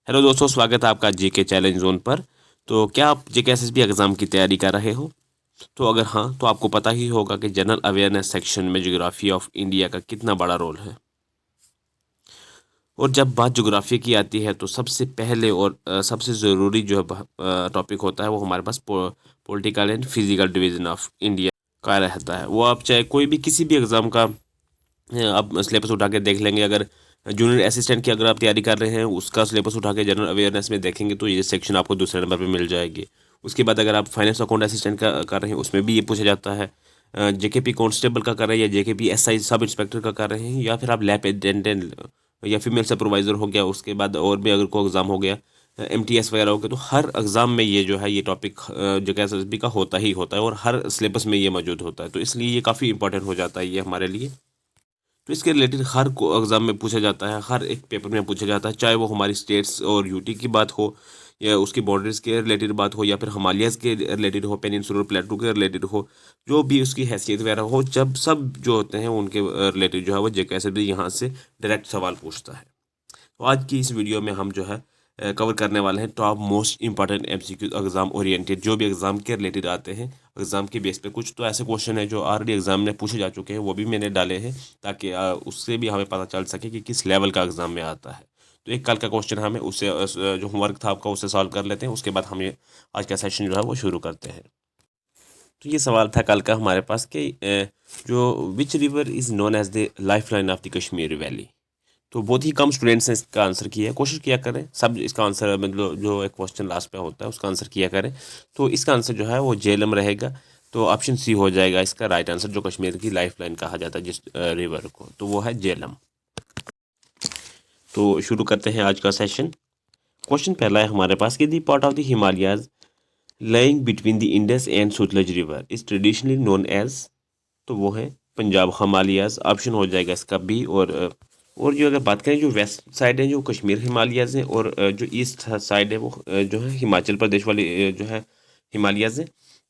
Hello दोस्तों, स्वागत है आपका जीके चैलेंज जोन पर। तो क्या आप जेके एसएसबी एग्ज़ाम की तैयारी कर रहे हो? तो अगर हाँ, तो आपको पता ही होगा कि जनरल अवेयरनेस सेक्शन में ज्योग्राफी ऑफ इंडिया का कितना बड़ा रोल है। और जब बात ज्योग्राफी की आती है तो सबसे पहले और सबसे ज़रूरी जो टॉपिक होता है वो हमारे पास political and physical division of India का रहता है। वो आप चाहे कोई भी किसी भी एग्ज़ाम का आप सिलेबस उठा के देख लेंगे। अगर जूनियर असिस्टेंट की अगर आप तैयारी कर रहे हैं, उसका सिलेबस उठा के जनरल अवेयरनेस में देखेंगे तो ये सेक्शन आपको दूसरे नंबर पे मिल जाएगी। उसके बाद अगर आप फाइनेंस अकाउंट असिस्टेंट का कर रहे हैं, उसमें भी ये पूछा जाता है। जेकेपी कांस्टेबल का कर रहे हैं या जेकेपी एसआई सब इंस्पेक्टर का कर रहे हैं, या फिर आप लैब अटेंडेंट या फीमेल सुपरवाइजर हो गया, उसके बाद और भी अगर कोई एग्ज़ाम हो गया, एमटीएस वगैरह हो गया, तो हर एग्ज़ाम में ये जो है ये टॉपिक जो एसएसबी का होता ही होता है और हर सिलेबस में ये मौजूद होता है। तो इसलिए ये काफ़ी इंपॉर्टेंट हो जाता है ये हमारे लिए। तो इसके रिलेटेड हर को एग्ज़ाम में पूछा जाता है, हर एक पेपर में पूछा जाता है, चाहे वो हमारी स्टेट्स और यूटी की बात हो, या उसकी बॉर्डर्स के रिलेटेड बात हो, या फिर हिमालयस के रिलेटेड हो, पेनिनसुलर प्लेटू के रिलेटेड हो, जो भी उसकी हैसियत वगैरह हो, जब सब जो होते हैं उनके रिलेटेड जो है वो जेके से भी यहाँ से डायरेक्ट सवाल पूछता है। तो आज की इस वीडियो में हम जो है कवर करने वाले हैं top most important MCQ exam oriented, जो भी एग्जाम के रिलेटेड आते हैं। एग्जाम के बेस पे कुछ तो ऐसे क्वेश्चन है जो ऑलरेडी एग्जाम में पूछे जा चुके हैं, वो भी मैंने डाले हैं ताकि उससे भी हमें पता चल सके कि किस लेवल का एग्जाम में आता है। तो एक कल का क्वेश्चन हमें उससे जो होमवर्क था आपका उससे सॉल्व कर लेते हैं, उसके बाद हमें आज का सेशन जो है वो शुरू करते हैं। तो ये सवाल था कल का हमारे पास कि जो which river is known as the life line of the Kashmir valley. तो बहुत ही कम स्टूडेंट्स ने इसका आंसर किया है। कोशिश किया करें सब इसका आंसर, मतलब जो एक क्वेश्चन लास्ट पे होता है उसका आंसर किया करें। तो इसका आंसर जो है वो जेलम रहेगा। तो ऑप्शन सी हो जाएगा इसका राइट आंसर, जो कश्मीर की लाइफ लाइन कहा जाता है जिस रिवर को, तो वो है जेलम। तो शुरू करते हैं आज का सेशन। क्वेश्चन पहला है हमारे पास कि the part of the Himalayas lying between the Indus and Sutlej river is traditionally known as. तो वो है पंजाब हिमालयाज। ऑप्शन हो जाएगा इसका बी। और जो अगर बात करें, जो वेस्ट साइड है जो कश्मीर हिमालयाज है, और जो ईस्ट साइड है वो जो है हिमाचल प्रदेश वाली जो है हिमालयाज है।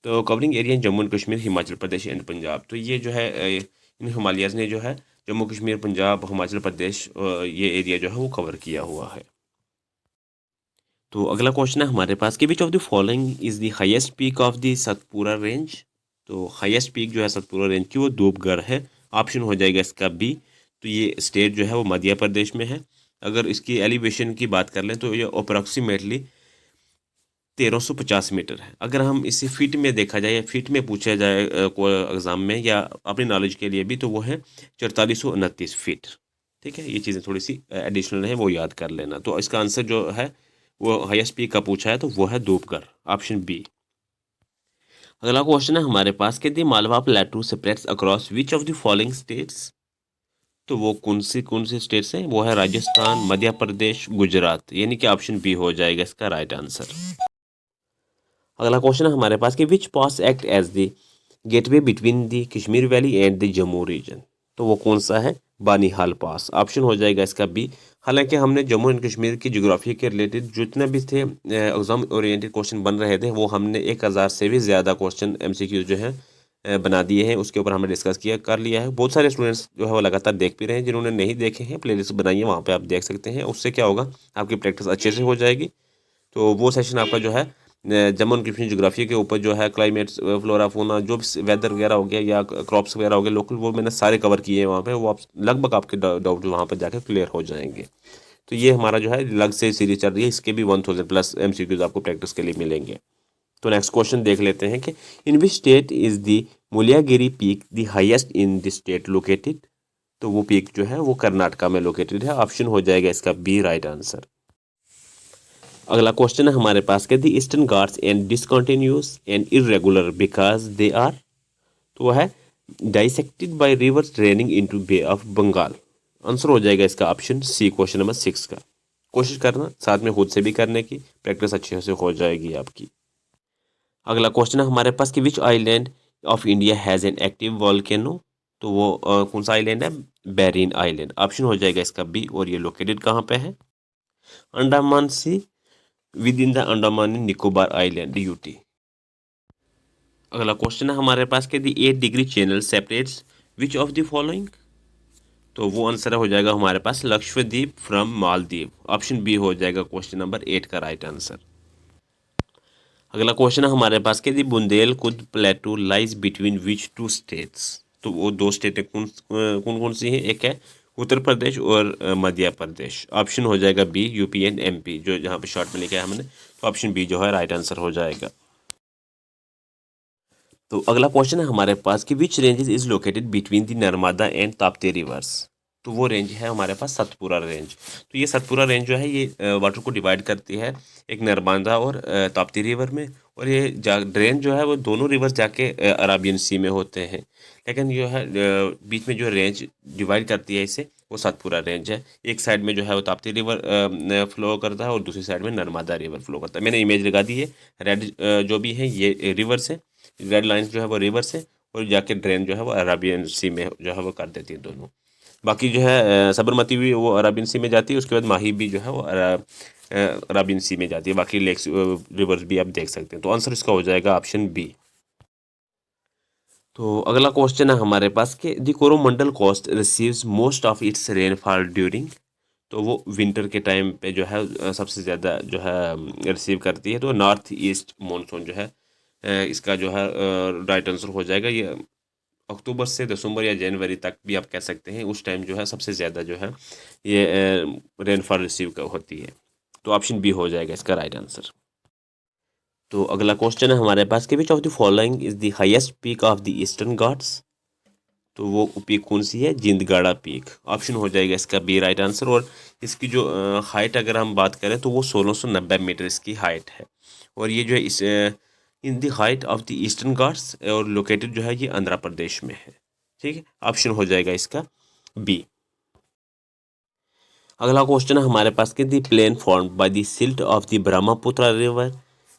तो covering area Jammu and Kashmir, Himachal Pradesh and Punjab. तो ये जो है इन हिमालयाज ने जो है जम्मू कश्मीर, पंजाब, हिमाचल प्रदेश ये एरिया जो है वो कवर किया हुआ है। तो अगला क्वेश्चन है हमारे पास कि which of the following is the highest peak of the Satpura range. तो हाईएस्ट पीक जो है सतपुरा रेंज की वो धूपगढ़ है। ऑप्शन हो जाएगा इसका बी। तो ये स्टेट जो है वो मध्य प्रदेश में है। अगर इसकी एलिवेशन की बात कर लें तो ये अप्रोक्सीमेटली 1350 मीटर है। अगर हम इसे फीट में देखा जाए या फीट में पूछा जाए कोई एग्जाम में या अपनी नॉलेज के लिए भी, तो वो है 4429 फीट। ठीक है, ये चीज़ें थोड़ी सी एडिशनल है, वो याद कर लेना। तो इसका आंसर जो है वो हाईएस्ट पीक का पूछा है तो वो है धूपगढ़, ऑप्शन बी। अगला क्वेश्चन है हमारे पास कि the Malwa plateau separates across which of the following states. तो वो कौन से स्टेट्स हैं? वो है राजस्थान, मध्य प्रदेश, गुजरात, यानी कि ऑप्शन बी हो जाएगा इसका राइट आंसर। अगला क्वेश्चन है हमारे पास कि which pass act as the gateway between the Kashmir valley and the Jammu region. तो वो कौन सा है? बानीहाल पास। ऑप्शन हो जाएगा इसका बी। हालांकि हमने जम्मू एंड कश्मीर की ज्योग्राफी के रिलेटेड जितने भी थे एग्जाम ओरिएंटेड क्वेश्चन बन रहे थे, वो हमने 1000 से भी ज़्यादा क्वेश्चन एमसीक्यू जो है बना दिए हैं। उसके ऊपर हमने डिस्कस किया कर लिया है। बहुत सारे स्टूडेंट्स जो है वो लगातार देख भी रहे हैं। जिन्होंने नहीं देखे हैं, प्लेलिस्ट बनाई है, वहाँ पे आप देख सकते हैं। उससे क्या होगा, आपकी प्रैक्टिस अच्छे से हो जाएगी। तो वो सेशन आपका जो है जम्मू एंड कश्मीर जोग्राफी के ऊपर जो है क्लाइमेट्स, फ्लोरा फोना, जो भी वेदर वगैरह हो गया या क्रॉप्स वगैरह हो गए लोकल, वो मैंने सारे कवर किए हैं वहाँ पे। वो आप लगभग आपके डाउट वहाँ पर जाकर क्लियर हो जाएंगे। तो ये हमारा जो है लग से सीरीज चल रही है, इसके भी 1000+ एमसीक्यूज आपको प्रैक्टिस के लिए मिलेंगे। तो नेक्स्ट क्वेश्चन देख लेते हैं कि in which state is the Mullayanagiri peak the highest in the state located. तो वो पीक जो है वो कर्नाटका में लोकेटेड है। ऑप्शन हो जाएगा इसका बी राइट आंसर। अगला क्वेश्चन है हमारे पास के the Eastern Ghats and discontinuous and irregular because they are. तो वह है dissected by rivers draining into Bay of Bengal. Answer हो जाएगा इसका ऑप्शन सी, क्वेश्चन नंबर 6 का। कोशिश करना साथ में खुद से भी करने की, प्रैक्टिस अच्छे से हो जाएगी आपकी। अगला क्वेश्चन है हमारे पास कि which island of India has an active volcano. तो वो कौन सा आइलैंड है? बेरिन आइलैंड। ऑप्शन हो जाएगा इसका बी। और ये लोकेटेड कहाँ पे है? Andaman Sea within the Andaman and Nicobar island, UT. अगला क्वेश्चन है हमारे पास कि the 8 degree channel separates which of the following. तो वो आंसर हो जाएगा हमारे पास Lakshadweep from Maldives. Option B हो जाएगा क्वेश्चन नंबर 8 का राइट आंसर। अगला क्वेश्चन है हमारे पास कि the Bundelkhand plateau lies between which two states. तो वो दो स्टेट कौन कौन कौन सी हैं? एक है उत्तर प्रदेश और मध्य प्रदेश। ऑप्शन हो जाएगा बी यूपी एंड एमपी, जो जहाँ पे शॉर्ट में लिखा है हमने, तो ऑप्शन बी जो है राइट आंसर हो जाएगा। तो अगला क्वेश्चन है हमारे पास कि which range is located between the Narmada and Tapti reverse. तो वो रेंज है हमारे पास सतपुरा रेंज। तो ये सतपुरा रेंज जो है ये वाटर को डिवाइड करती है एक नर्मदा और ताप्ती रिवर में। और ये ड्रेन जो है वो दोनों रिवर्स जाके अराबियन सी में होते हैं। लेकिन जो है बीच में जो रेंज डिवाइड करती है इसे, वो सतपुरा रेंज है। एक साइड में जो है वो ताप्ती रिवर फ्लो करता है और दूसरी साइड में नर्मदा रिवर फ्लो करता है। मैंने इमेज लगा दी है। रेड जो भी है ये रिवर्स है, रेड लाइन्स जो है वो रिवर्स है, और जाके ड्रेन जो है वो अराबियन सी में जो है वो कर देती है दोनों। बाकी जो है साबरमती भी वो अराबियन सी में जाती है, उसके बाद माही भी जो है वो अराबियन सी में जाती है। बाकी लेक्स रिवर्स भी आप देख सकते हैं। तो आंसर इसका हो जाएगा ऑप्शन बी। तो अगला क्वेश्चन है हमारे पास कि the Coromandel coast receives most of its rainfall during. तो वो विंटर के टाइम पे जो है सबसे ज़्यादा जो है रिसीव करती है। तो नॉर्थ ईस्ट मानसून जो है इसका जो है राइट आंसर हो जाएगा। ये अक्टूबर से दिसंबर या जनवरी तक भी आप कह सकते हैं, उस टाइम जो है सबसे ज़्यादा जो है ये रेनफॉल रिसीव होती है। तो ऑप्शन बी हो जाएगा इसका राइट आंसर। तो अगला क्वेश्चन है हमारे पास कि which of the following is the highest peak of the eastern Ghats. तो वो पीक कौन सी है? जिंदगाड़ा पीक। ऑप्शन हो जाएगा इसका बी राइट आंसर। और इसकी जो हाइट अगर हम बात करें तो वो 1690 मीटर इसकी हाइट है। और ये जो है इस in the height of the eastern Ghats और लोकेटेड जो है ये आंध्र प्रदेश में है। ठीक है, ऑप्शन हो जाएगा इसका बी। अगला क्वेश्चन है हमारे पास कि the plain formed by the silt of the Brahmaputra river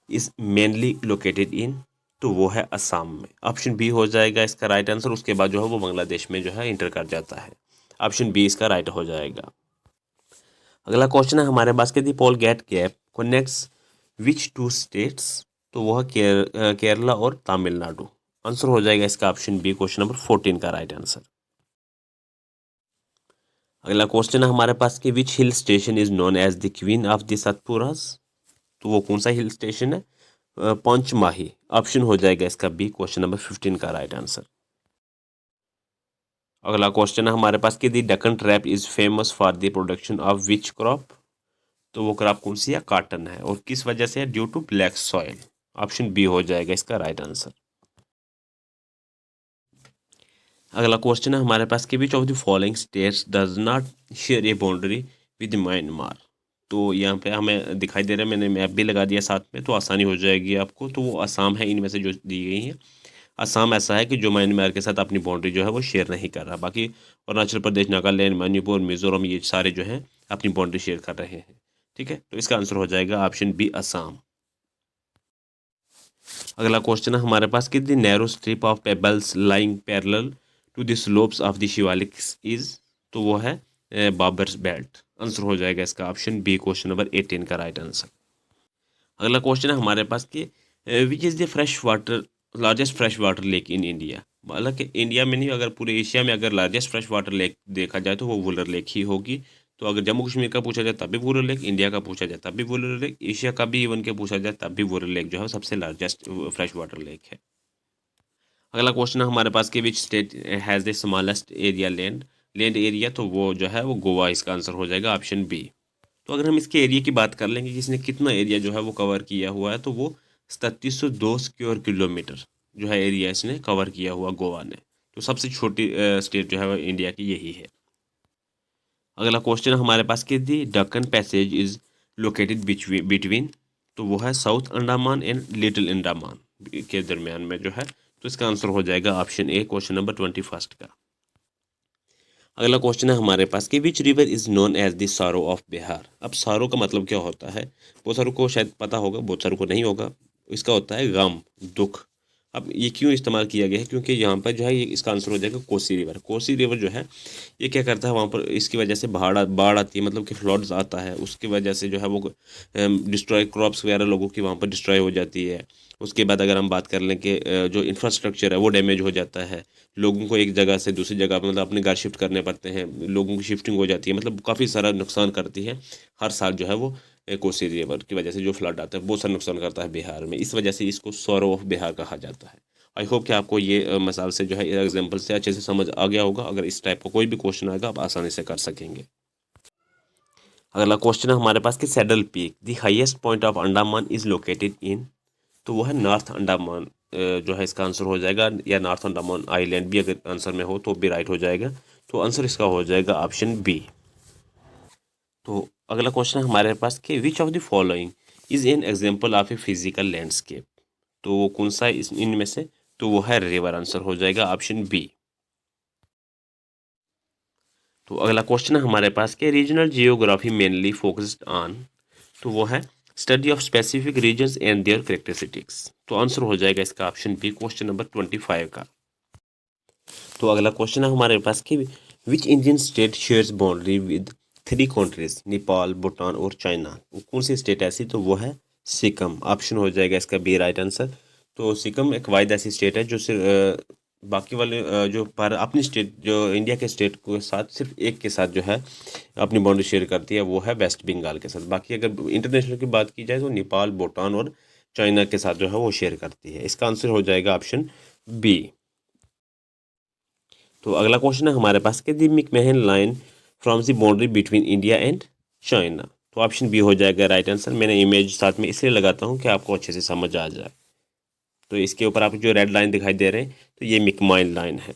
is mainly located in. तो वो है असम में। ऑप्शन बी हो जाएगा इसका राइट आंसर। उसके बाद जो है वो बांग्लादेश में जो है इंटर कर जाता है। ऑप्शन बी इसका राइट हो जाएगा। अगला क्वेश्चन है हमारे पास कि the Palghat gap connects which two states. तो वह केरला और तमिलनाडु। आंसर हो जाएगा इसका ऑप्शन बी, क्वेश्चन नंबर 14 का राइट आंसर। अगला क्वेश्चन है हमारे पास कि which hill station is known as the queen of the Satpuras. तो वो कौन सा हिल स्टेशन है? पंचमाही। ऑप्शन हो जाएगा इसका बी, क्वेश्चन नंबर 15 का राइट आंसर। अगला क्वेश्चन है हमारे पास कि the Deccan trap is famous for the production of which crop. तो वो क्रॉप कौन सी है? कॉटन है। और किस वजह से है? Due to black soil. Option B हो जाएगा इसका राइट आंसर। अगला क्वेश्चन है हमारे पास कि which of the following states does not share a boundary with Myanmar. तो यहाँ पे हमें दिखाई दे रहा है, मैंने मैप भी लगा दिया साथ में, तो आसानी हो जाएगी आपको। तो वो असम है इनमें से जो दी गई है। असम ऐसा है कि जो म्यांमार के साथ अपनी बाउंड्री जो है वो शेयर नहीं कर रहा। बाकी अरुणाचल प्रदेश, नागालैंड, मणिपुर, मिजोरम, ये सारे जो हैं अपनी बाउंड्री शेयर कर रहे हैं। ठीक है, तो इसका आंसर हो जाएगा ऑप्शन बी, असम। अगला क्वेश्चन है हमारे पास कि the narrow strip of pebbles lying parallel to the slopes of the Shivaliks is. तो वो है बाबर्स बेल्ट। आंसर हो जाएगा इसका ऑप्शन बी, क्वेश्चन नंबर 18 का राइट आंसर। अगला क्वेश्चन है हमारे पास कि विच is the fresh water largest fresh water lake in India. मतलब कि इंडिया में नहीं, अगर पूरे एशिया में अगर लार्जेस्ट फ्रेश वाटर लेक देखा जाए तो वो वुलर लेक ही होगी। तो अगर जम्मू कश्मीर का पूछा जाए तब भी वुलर लेक, इंडिया का पूछा जाए तब भी वुलर लेक, एशिया का भी इवन के पूछा जाए तब भी वुलर लेक जो है सबसे लार्जेस्ट फ्रेश वाटर लेक है। अगला क्वेश्चन है हमारे पास कि which state has the smallest area land area. तो वो जो है वो गोवा, इसका आंसर हो जाएगा ऑप्शन बी। तो अगर हम इसके एरिया की बात कर लेंगे कि इसने कितना एरिया जो है वो कवर किया हुआ है, तो वो 3702 स्क्वायर किलोमीटर जो है एरिया इसने कवर किया हुआ गोवा ने। तो सबसे छोटी स्टेट जो है वो इंडिया की यही है। अगला क्वेश्चन हमारे पास कि the Duncan passage is located between. तो वो है South Andaman and Little Andaman के दरमियान में जो है। तो इसका आंसर हो जाएगा ऑप्शन ए, क्वेश्चन नंबर 21 का। अगला क्वेश्चन है हमारे पास कि which river is known as the sorrow of Bihar. अब सारो का मतलब क्या होता है? बहुत सारों को शायद पता होगा, बहुत सारों को नहीं होगा। इसका होता है गम, दुख। अब ये क्यों इस्तेमाल किया गया है, क्योंकि यहाँ पर जो है ये इसका आंसर हो जाएगा कोसी रिवर। कोसी रिवर जो है ये क्या करता है, वहाँ पर इसकी वजह से बाढ़ आती है, मतलब कि फ्लड्स आता है, उसकी वजह से जो है वो डिस्ट्रॉय क्रॉप्स वगैरह लोगों की वहाँ पर डिस्ट्रॉय हो जाती है। उसके बाद अगर हम बात कर लें कि जो इंफ्रास्ट्रक्चर है वो डैमेज हो जाता है, लोगों को एक जगह से दूसरी जगह मतलब अपने घर शिफ्ट करने पड़ते हैं, लोगों की शिफ्टिंग हो जाती है, मतलब काफ़ी सारा नुकसान करती है हर साल जो है वो कोसी रिवर की वजह से जो फ्लड आता है बहुत सारा नुकसान करता है बिहार में। इस वजह से इसको सौरव ऑफ बिहार कहा जाता है। आई होप कि आपको ये मिसाल से जो है एग्जाम्पल से अच्छे से समझ आ गया होगा। अगर इस टाइप का कोई भी क्वेश्चन आएगा आप आसानी से कर सकेंगे। अगला क्वेश्चन है हमारे पास कि saddle peak the highest point of Andaman is located in, तो वो है नॉर्थ अंडमान जो है इसका आंसर हो जाएगा, या नॉर्थ अंडमान आइलैंड भी अगर आंसर में हो तो भी राइट हो जाएगा। तो आंसर इसका हो जाएगा ऑप्शन बी। तो अगला क्वेश्चन है हमारे पास कि which of the following is an example of a physical landscape, तो वो कौन सा इस इनमें से, तो वो है रिवर। आंसर हो जाएगा ऑप्शन बी। तो अगला क्वेश्चन है हमारे पास कि regional geography mainly focused on, तो वो है study of specific regions and their characteristics. तो आंसर हो जाएगा इसका ऑप्शन बी, क्वेश्चन नंबर 25 का। तो अगला क्वेश्चन है हमारे पास कि which Indian state shares boundary with 3 countries Nepal, Bhutan और चाइना, कौन सी स्टेट ऐसी, तो वो है सिक्किम। ऑप्शन हो जाएगा इसका बी राइट आंसर। तो सिक्किम एक वाहिद ऐसी स्टेट है जो सिर्फ बाकी वाले जो पर अपनी स्टेट जो इंडिया के स्टेट के साथ सिर्फ एक के साथ जो है अपनी बाउंड्री शेयर करती है, वो है वेस्ट बंगाल के साथ। बाकी अगर इंटरनेशनल की बात की जाए तो नेपाल, भूटान और चाइना के साथ जो है वो शेयर करती है। इसका आंसर हो जाएगा ऑप्शन बी। तो अगला क्वेश्चन है हमारे पास कि the McMahon line from the boundary between India and China, तो ऑप्शन बी हो जाएगा राइट आंसर। मैंने इमेज साथ में इसलिए लगाता हूँ कि आपको अच्छे से समझ आ जाए। तो इसके ऊपर आपको जो रेड लाइन दिखाई दे रहे हैं तो ये मैकमहन लाइन है।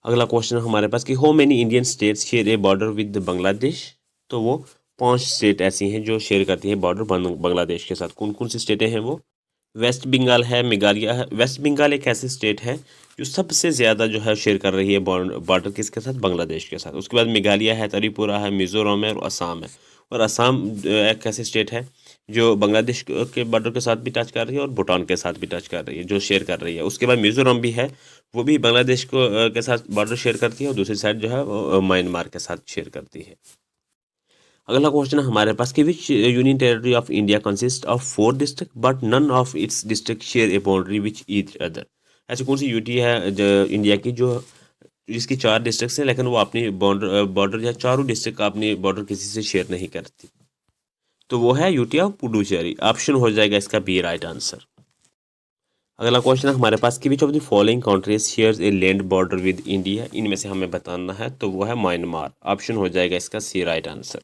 अगला क्वेश्चन है हमारे पास कि how many Indian states share A border with Bangladesh, तो वो 5 स्टेट ऐसी हैं जो शेयर करती हैं बॉर्डर बांग्लादेश के साथ। कौन कौन सी स्टेटें हैं वो, वेस्ट बंगाल है, मेघालय है। वेस्ट बंगाल एक ऐसी स्टेट है जो सबसे ज़्यादा जो है शेयर कर रही है बॉर्डर किसके साथ, बांग्लादेश के साथ। उसके बाद मेघालय है, त्रिपुरा है, मिजोरम है और असम है। और असम एक ऐसी स्टेट है जो बांग्लादेश के बॉर्डर के साथ भी टच कर रही है और भूटान के साथ भी टच कर रही है, जो शेयर कर रही है। उसके बाद मिजोरम भी है, वो भी बांग्लादेश को के साथ बॉर्डर शेयर करती है और दूसरी साइड जो है वो म्यांमार के साथ शेयर करती है। अगला क्वेश्चन है हमारे पास कि which union territory of India consist of 4 district but none of its district share a boundary with each other, ऐसी कौन सी यूटी है इंडिया की जो जिसकी 4 डिस्ट्रिक्ट हैं लेकिन वो अपनी बॉर्डर या चारों डिस्ट्रिक्ट का अपनी बॉर्डर किसी से शेयर नहीं करती, तो वो है यूटी ऑफ पुडुचेरी। ऑप्शन हो जाएगा इसका बी राइट आंसर। अगला क्वेश्चन है हमारे पास कि which of the following countries shares a land border with India, इनमें से हमें बताना है, तो वो है म्यांमार। ऑप्शन हो जाएगा इसका सी राइट आंसर।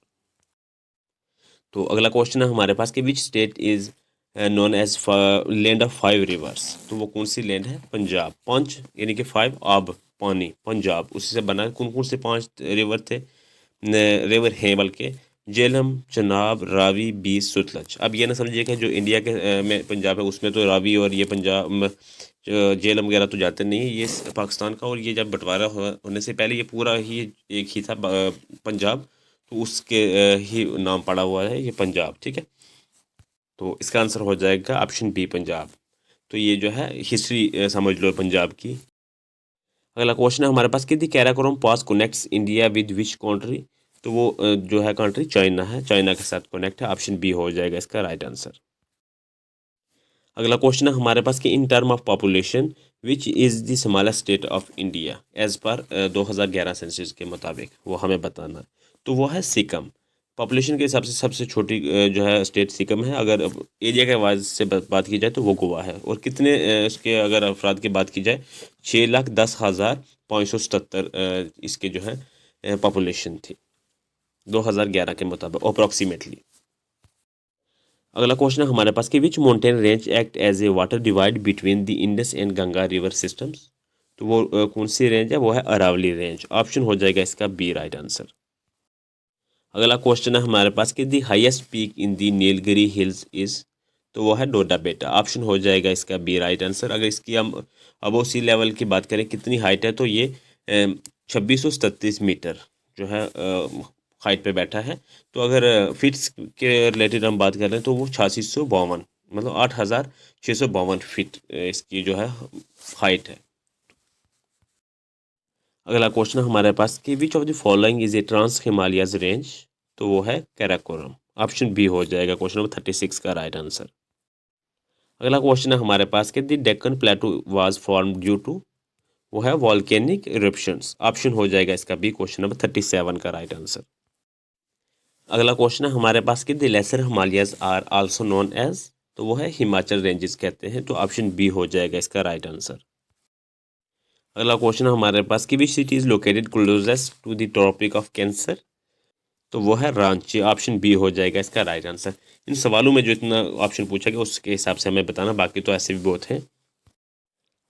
तो अगला क्वेश्चन है हमारे पास कि which state is known as land of 5 rivers, तो वो कौन सी लैंड है, पंजाब। 5 यानी कि 5 आब पानी, पंजाब उसी से बना। कौन कौन से 5 रिवर थे, रिवर हैं बल्कि, झेलम, चनाब, रावी, बीस, सतलज। अब ये ना समझिए कि जो इंडिया के में पंजाब है उसमें तो रावी और ये पंजाब झेलम वगैरह तो जाते नहीं, ये पाकिस्तान का। और ये जब बंटवारा होने से पहले ये पूरा ही एक ही था पंजाब, तो उसके ही नाम पड़ा हुआ है ये पंजाब, ठीक है। तो इसका आंसर हो जाएगा ऑप्शन बी पंजाब। तो ये जो है हिस्ट्री समझ लो पंजाब की। अगला क्वेश्चन है हमारे पास कि the Karakoram pass connects India with which country, तो वो जो है कंट्री चाइना है, चाइना के साथ कनेक्ट है। ऑप्शन बी हो जाएगा इसका राइट आंसर। अगला क्वेश्चन है हमारे पास कि in term of population which is the smallest state of India as per 2011 census के मुताबिक, वो हमें बताना है। तो वो है सिक्किम। पॉपुलेशन के हिसाब से सबसे छोटी जो है स्टेट सिक्किम है। अगर एरिया के आवाज़ से बात की जाए तो वो गोवा है। और कितने इसके अगर अफराद की बात की जाए 6,10,577 इसके जो है पॉपुलेशन थी 2011 के मुताबिक अप्रॉक्सीमेटली। अगला क्वेश्चन है हमारे पास कि which mountain range act as a water divide between the Indus and Ganga river systems, तो वो कौन सी रेंज है, वो है अरावली रेंज। ऑप्शन हो जाएगा इसका बी राइट आंसर। अगला क्वेश्चन है हमारे पास कि the highest peak in the Nilgiri hills is, तो वो है डोडा बेटा। ऑप्शन हो जाएगा इसका बी राइट आंसर। अगर इसकी हम अबो सी लेवल की बात करें कितनी हाइट है, तो ये 2637 मीटर जो है हाइट पे बैठा है। तो अगर फिट्स के रिलेटेड हम बात कर रहे हैं तो वो 8652 मतलब 8,652 फीट इसकी जो है हाइट है। अगला क्वेश्चन हमारे पास कि which of the following is a trans Himalayas range, तो वो है कैराकोरम। ऑप्शन बी हो जाएगा क्वेश्चन नंबर 36 का राइट आंसर। अगला क्वेश्चन है हमारे पास कि the Deccan plateau was form due to, वो है वॉल्केनिक इरप्शंस। ऑप्शन हो जाएगा इसका बी क्वेश्चन नंबर 37 का राइट आंसर। अगला क्वेश्चन है हमारे पास कि the lesser Himalayas are also known as, तो वो है हिमाचल रेंजेस कहते हैं, तो ऑप्शन बी हो जाएगा इसका राइट आंसर। अगला क्वेश्चन है हमारे पास कि which city is located closest to the tropic of cancer, तो वो है रांची। ऑप्शन बी हो जाएगा इसका राइट आंसर। इन सवालों में जो इतना ऑप्शन पूछा गया उसके हिसाब से हमें बताना, बाकी तो ऐसे भी बहुत हैं।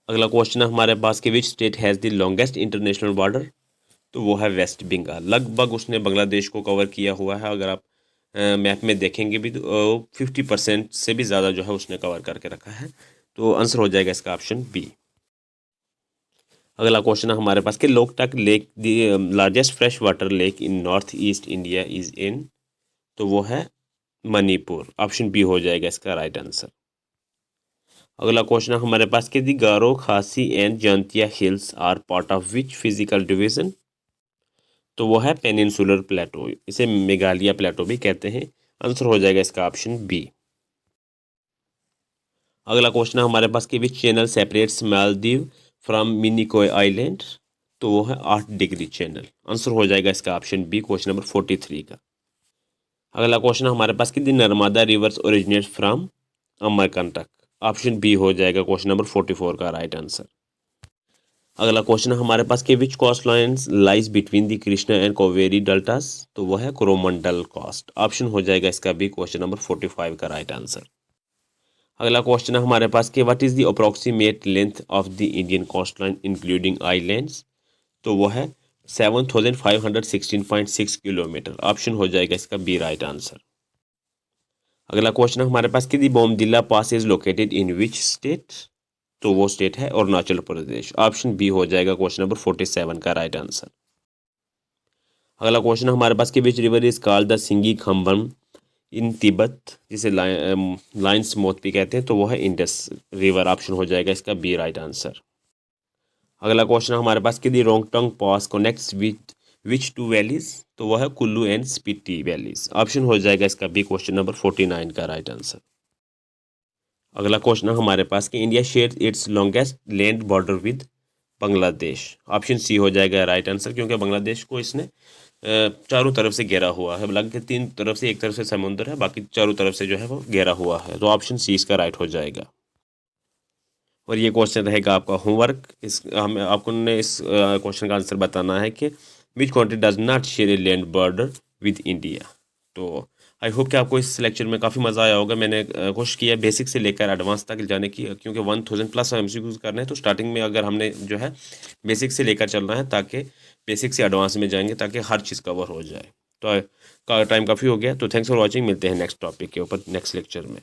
अगला क्वेश्चन है हमारे पास कि which state has the longest international border, तो वो है वेस्ट बंगाल। लगभग उसने बांग्लादेश को कवर किया हुआ है, अगर आप मैप में देखेंगे भी तो 50% से भी ज़्यादा जो है उसने कवर करके रखा है, तो आंसर हो जाएगा इसका ऑप्शन बी। अगला क्वेश्चन है हमारे पास कि Loktak lake the largest fresh water lake in north east India is in, तो वो है मणिपुर। ऑप्शन बी हो जाएगा इसका राइट आंसर। अगला क्वेश्चन है हमारे पास कि the Garo Khasi and Jaintia hills are part of which physical division, तो वो है पेनिनसुलर प्लेटो। इसे मेघालय प्लेटो भी कहते हैं। आंसर हो जाएगा इसका ऑप्शन बी। अगला क्वेश्चन है हमारे पास कि which channel separates Maldives from Minicoy island, तो वो है 8 डिग्री चैनल। आंसर हो जाएगा इसका ऑप्शन बी क्वेश्चन नंबर 43 का। अगला क्वेश्चन हमारे पास कि the Narmada rivers originate from Amarkantak. Option B हो जाएगा क्वेश्चन नंबर 44 का राइट आंसर। अगला क्वेश्चन हमारे पास कि which coast lines lies between the Krishna and Kaveri deltas, तो वह है कोरोमंडल कोस्ट। ऑप्शन हो जाएगा इसका बी क्वेश्चन नंबर 45 का राइट आंसर। अगला क्वेश्चन है हमारे पास कि what is the approximate length of the Indian coast line including islands, तो वह है 7,516.6 किलोमीटर। ऑप्शन हो जाएगा इसका बी राइट आंसर। अगला क्वेश्चन है हमारे पास कि the Bomdila pass is located in which state, तो वो स्टेट है अरुणाचल प्रदेश। ऑप्शन बी हो जाएगा क्वेश्चन नंबर 47 का राइट आंसर। अगला क्वेश्चन हमारे पास कि which river is called the Singi Khamban in Tibet, जिसे लाइन्स मोथ भी कहते हैं, तो वो है इंडस रिवर। ऑप्शन हो जाएगा इसका बी राइट आंसर। अगला क्वेश्चन हमारे पास कि the Rohtang pass connects with which two valleys, तो वह है Kullu and Spiti valleys. Option हो जाएगा इसका बी क्वेश्चन नंबर 49 का राइट आंसर। अगला क्वेश्चन हमारे पास कि India share its longest land border with Bangladesh. Option C हो जाएगा राइट आंसर, क्योंकि बांग्लादेश को इसने चारों तरफ से घेरा हुआ है। हालांकि 3 तरफ से, एक तरफ से समुद्र है, बाकी चारों तरफ से जो है वो घेरा हुआ है, तो ऑप्शन सी इसका राइट हो जाएगा। और ये क्वेश्चन रहेगा आपका होमवर्क। इस हमें आपको ने इस क्वेश्चन का आंसर बताना है कि which country does not share a land border with India. तो आई होप कि आपको इस लेक्चर में काफ़ी मज़ा आया होगा। मैंने कोशिश की है बेसिक से लेकर एडवांस तक जाने की, क्योंकि 1000 प्लस MCQs करने हैं, तो स्टार्टिंग में अगर हमने जो है बेसिक से लेकर चलना है, ताकि बेसिक से एडवांस में जाएंगे ताकि हर चीज़ कवर हो जाए। तो टाइम काफ़ी हो गया, तो थैंक्स फॉर वॉचिंग। मिलते हैं नेक्स्ट टॉपिक के ऊपर नेक्स्ट लेक्चर में।